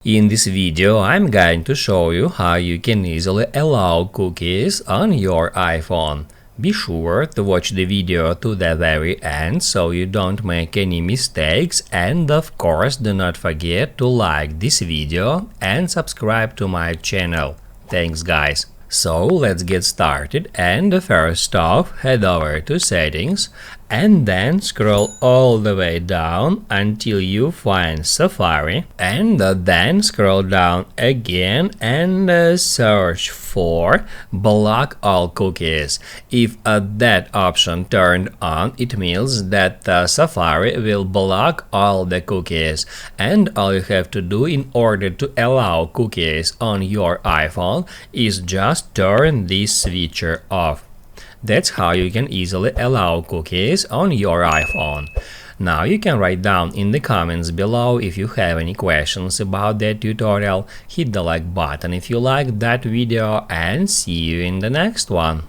In this video, I'm going to show you how you can easily allow cookies on your iPhone. Be sure to watch the video to the very end so you don't make any mistakes, and of course do not forget to like this video and subscribe to my channel. Thanks guys! So let's get started, and first off head over to settings and then scroll all the way down until you find Safari, and then scroll down again and search for block all cookies. If that option turned on, it means that Safari will block all the cookies, and all you have to do in order to allow cookies on your iPhone is just turn this switcher off. That's how you can easily allow cookies on your iPhone. Now you can write down in the comments below if you have any questions about that tutorial. Hit the like button if you liked that video, and see you in the next one.